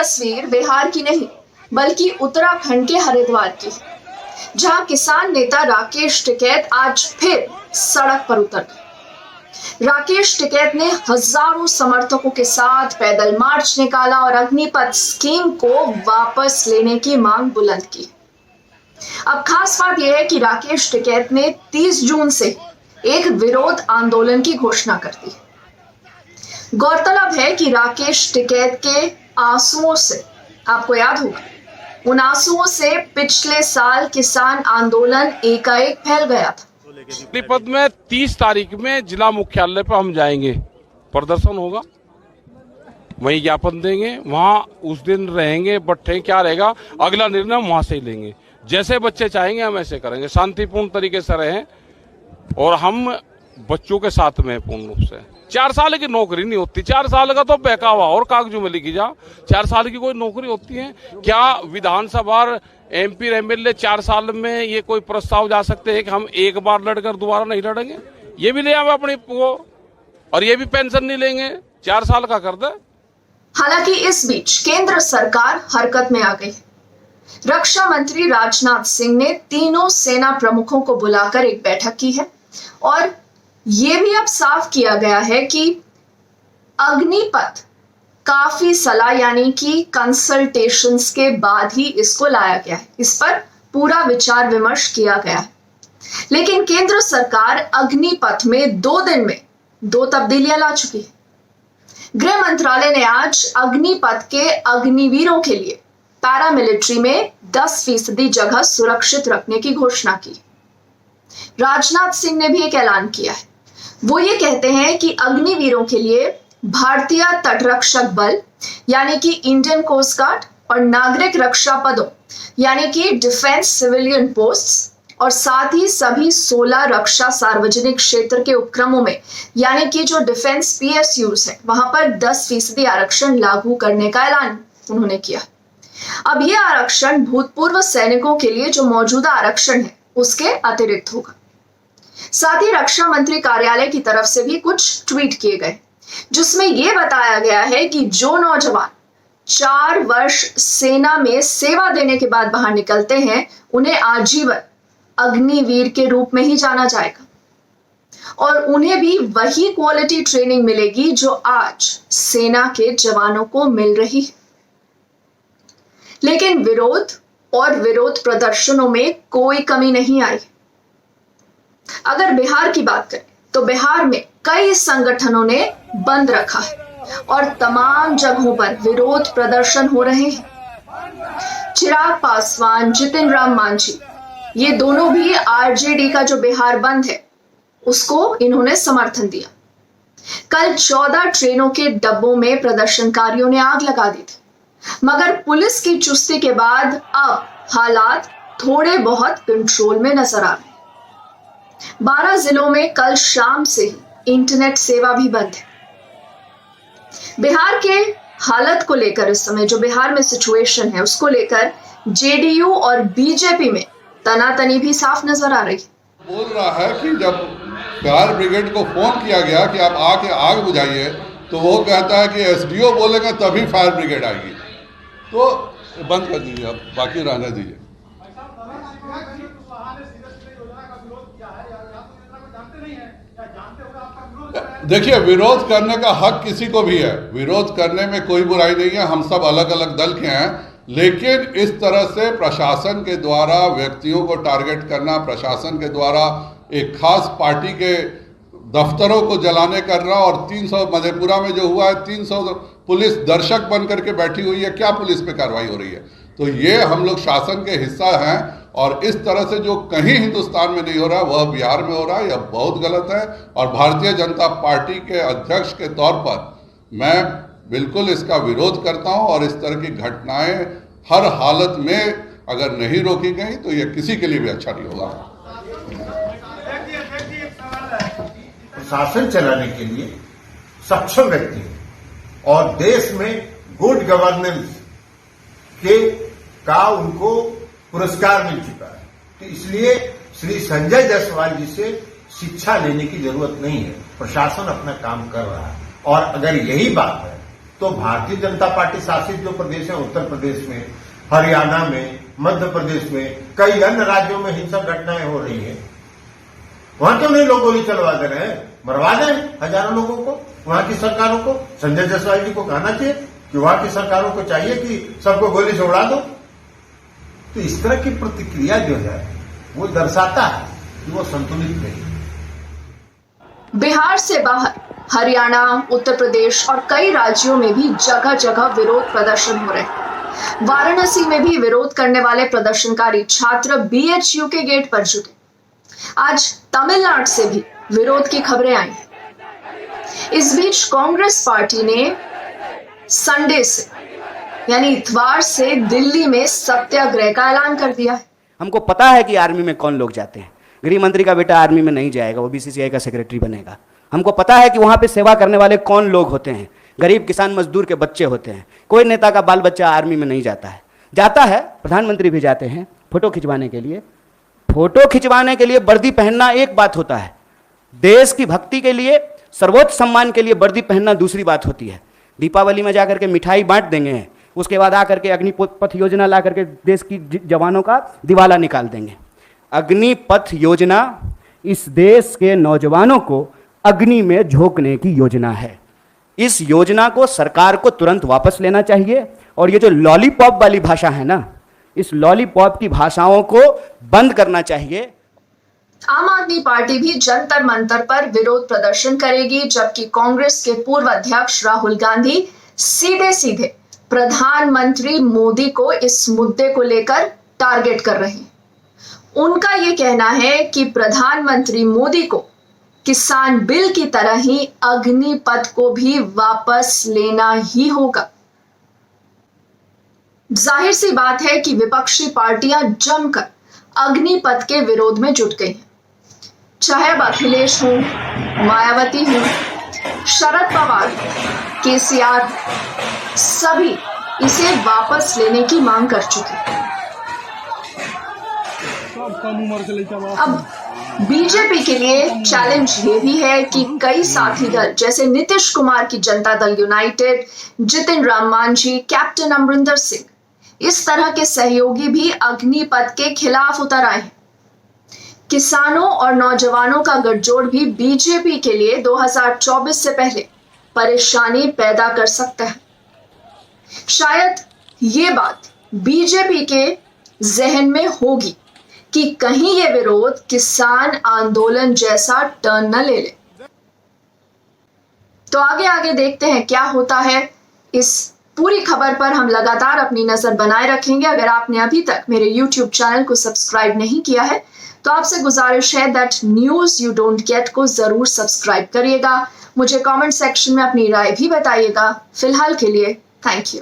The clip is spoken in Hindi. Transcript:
तस्वीर बिहार की नहीं बल्कि उत्तराखंड के हरिद्वार की, जहां किसान नेता राकेश टिकैत आज फिर सड़क पर उतर गए। राकेश टिकैत ने हजारों समर्थकों के साथ पैदल मार्च निकाला और अग्निपथ स्कीम को वापस लेने की मांग बुलंद की। अब खास बात यह है कि राकेश टिकैत ने 30 जून से एक विरोध आंदोलन की घोषणा कर दी। गौरतलब है कि राकेश टिकैत के आंसुओं से, आपको याद होगा, उन आंसुओं से पिछले साल किसान आंदोलन एकाएक फैल गया था। अग्निपथ में 30 तारीख में जिला मुख्यालय पर हम जाएंगे, प्रदर्शन होगा, वहीं ज्ञापन देंगे, वहां उस दिन रहेंगे, बैठे क्या रहेगा अगला निर्णय वहां से ही लेंगे। जैसे बच्चे चाहेंगे हम ऐसे करेंगे, शांतिपूर्ण तरीके से रहें और हम बच्चों के साथ में पूर्ण रूप से। 4 साल की नौकरी नहीं होती, 4 साल का तो बहकावा और कागजों में लिखी जा। 4 साल की कोई नौकरी होती है क्या? विधानसभा MP MLA 4 साल में ये कोई प्रस्ताव जा सकते हैं कि हम एक बार लड़कर दोबारा नहीं लड़ेंगे? ये भी ले आवे अपनी वो, और ये भी पेंशन नहीं लेंगे, 4 साल का कर दे। हालांकि इस बीच केंद्र सरकार हरकत में आ गई। रक्षा मंत्री राजनाथ सिंह ने तीनों सेना प्रमुखों को बुलाकर एक बैठक की है और यह भी अब साफ किया गया है कि अग्निपथ काफी सलाह यानी कि कंसल्टेशंस के बाद ही इसको लाया गया है। इस पर पूरा विचार विमर्श किया गया है, लेकिन केंद्र सरकार अग्निपथ में 2 दिन में 2 तब्दीलियां ला चुकी है। गृह मंत्रालय ने आज अग्निपथ के अग्निवीरों के लिए पैरामिलिट्री में 10% जगह सुरक्षित रखने की घोषणा की। राजनाथ सिंह ने भी एक ऐलान किया है। वो ये कहते हैं कि अग्निवीरों के लिए भारतीय तटरक्षक बल यानी कि इंडियन कोस्ट गार्ड और नागरिक रक्षा पदों यानी कि डिफेंस सिविलियन पोस्ट्स और साथ ही सभी 16 रक्षा सार्वजनिक क्षेत्र के उपक्रमों में यानी कि जो डिफेंस PSUs है वहां पर 10% आरक्षण लागू करने का ऐलान उन्होंने किया। अब यह आरक्षण भूतपूर्व सैनिकों के लिए जो मौजूदा आरक्षण है उसके अतिरिक्त होगा। साथ ही रक्षा मंत्री कार्यालय की तरफ से भी कुछ ट्वीट किए गए जिसमें यह बताया गया है कि जो नौजवान 4 वर्ष सेना में सेवा देने के बाद बाहर निकलते हैं उन्हें आजीवन अग्निवीर के रूप में ही जाना जाएगा और उन्हें भी वही क्वालिटी ट्रेनिंग मिलेगी जो आज सेना के जवानों को मिल रही है। लेकिन विरोध प्रदर्शनों में कोई कमी नहीं आई। अगर बिहार की बात करें तो बिहार में कई संगठनों ने बंद रखा है और तमाम जगहों पर विरोध प्रदर्शन हो रहे हैं। चिराग पासवान, जितिन राम मांझी, ये दोनों भी RJD का जो बिहार बंद है उसको इन्होंने समर्थन दिया। कल 14 ट्रेनों के डब्बों में प्रदर्शनकारियों ने आग लगा दी थी, मगर पुलिस की चुस्ती के बाद अब हालात थोड़े बहुत कंट्रोल में नजर आ रहे हैं। 12 जिलों में कल शाम से ही इंटरनेट सेवा भी बंद है। बिहार के हालत को लेकर इस समय जो बिहार में सिचुएशन है उसको लेकर JDU और BJP में तनातनी भी साफ नजर आ रही है। बोल रहा है कि जब फायर ब्रिगेड को फोन किया गया कि आप आके आग बुझाइए तो वो कहता है कि SDO बोलेंगे तभी फायर ब्रिगेड आएगी, तो बंद कर दीजिए, अब बाकी रहने दीजिए। देखिए, विरोध करने का हक किसी को भी है, विरोध करने में कोई बुराई नहीं है। हम सब अलग अलग दल के हैं, लेकिन इस तरह से प्रशासन के द्वारा व्यक्तियों को टारगेट करना, प्रशासन के द्वारा एक खास पार्टी के दफ्तरों को जलाने करना, और 300 मधेपुरा में जो हुआ है 300 पुलिस दर्शक बन करके बैठी हुई है, क्या पुलिस पे कार्रवाई हो रही है? तो ये हम लोग शासन के हिस्सा हैं और इस तरह से जो कहीं हिंदुस्तान में नहीं हो रहा वह बिहार में हो रहा है, यह बहुत गलत है। और भारतीय जनता पार्टी के अध्यक्ष के तौर पर मैं बिल्कुल इसका विरोध करता हूं और इस तरह की घटनाएं हर हालत में अगर नहीं रोकी गई तो यह किसी के लिए भी अच्छा नहीं होगा। शासन चलाने के लिए सक्षम व्यक्ति और देश में गुड गवर्नेंस का उनको पुरस्कार मिल चुका है, तो इसलिए श्री संजय जायसवाल जी से शिक्षा लेने की जरूरत नहीं है। प्रशासन अपना काम कर रहा है और अगर यही बात है तो भारतीय जनता पार्टी शासित जो प्रदेश है, उत्तर प्रदेश में, हरियाणा में, मध्य प्रदेश में, कई अन्य राज्यों में हिंसक घटनाएं हो रही है, वहां क्यों नहीं लोग गोली चलवा दे रहे हैं? मरवा दें हजारों लोगों को, वहां की सरकारों को। संजय जायसवाल जी को कहना चाहिए कि वहां की सरकारों को चाहिए कि सबको गोली से उड़ा दो। तो इस तरह की प्रतिक्रिया जो है वो दर्शाता है कि वो संतुलित नहीं। बिहार से बाहर हरियाणा, उत्तर प्रदेश और कई राज्यों में भी जगह जगह विरोध प्रदर्शन हो रहे हैं। वाराणसी में भी विरोध करने वाले प्रदर्शनकारी छात्र BHU के गेट पर जुटे। आज तमिलनाडु से भी विरोध की खबरें आई हैं। इस बीच कांग्रेस पार्टी ने संडे से यानी इतवार से दिल्ली में सत्याग्रह का ऐलान कर दिया है। हमको पता है कि आर्मी में कौन लोग जाते हैं। गृह मंत्री का बेटा आर्मी में नहीं जाएगा, वो BCCI का सेक्रेटरी बनेगा। हमको पता है कि वहां पे सेवा करने वाले कौन लोग होते हैं। गरीब किसान मजदूर के बच्चे होते हैं। कोई नेता का बाल बच्चा आर्मी में नहीं जाता है। जाता है, प्रधानमंत्री भी जाते हैं फोटो खिंचवाने के लिए। फोटो खिंचवाने के लिए वर्दी पहनना एक बात होता है, देश की भक्ति के लिए, सर्वोच्च सम्मान के लिए वर्दी पहनना दूसरी बात होती है। दीपावली में जाकर के मिठाई बांट देंगे, उसके बाद आकर के अग्निपथ योजना ला करके देश की जवानों का दिवाला निकाल देंगे। अग्निपथ योजना इस देश के नौजवानों को अग्नि में झोंकने की योजना है। इस योजना को सरकार को तुरंत वापस लेना चाहिए और ये जो लॉलीपॉप वाली भाषा है ना, इस लॉलीपॉप की भाषाओं को बंद करना चाहिए। आम आदमी पार्टी भी जंतर मंतर पर विरोध प्रदर्शन करेगी, जबकि कांग्रेस के पूर्व अध्यक्ष राहुल गांधी सीधे सीधे प्रधानमंत्री मोदी को इस मुद्दे को लेकर टारगेट कर रहे हैं। उनका यह कहना है कि प्रधानमंत्री मोदी को किसान बिल की तरह ही अग्निपथ को भी वापस लेना ही होगा। जाहिर सी बात है कि विपक्षी पार्टियां जमकर अग्निपथ के विरोध में जुट गई हैं। चाहे अब अखिलेश हो, मायावती हो, शरद पवार, केसीआर, सभी इसे वापस लेने की मांग कर चुके हैं। अब बीजेपी के लिए चैलेंज ये भी है कि कई साथी दल जैसे नीतीश कुमार की जनता दल यूनाइटेड, जितिन राम मांझी, कैप्टन अमरिंदर सिंह, इस तरह के सहयोगी भी अग्निपथ के खिलाफ उतर आए हैं। किसानों और नौजवानों का गठजोड़ भी बीजेपी के लिए 2024 से पहले परेशानी पैदा कर सकता है। शायद ये बात बीजेपी के जहन में होगी कि कहीं ये विरोध किसान आंदोलन जैसा टर्न न ले ले। तो आगे आगे देखते हैं क्या होता है। इस पूरी खबर पर हम लगातार अपनी नजर बनाए रखेंगे। अगर आपने अभी तक मेरे YouTube चैनल को सब्सक्राइब नहीं किया है तो आपसे गुजारिश है that news you don't get को जरूर सब्सक्राइब करिएगा। मुझे कमेंट सेक्शन में अपनी राय भी बताइएगा। फिलहाल के लिए थैंक यू।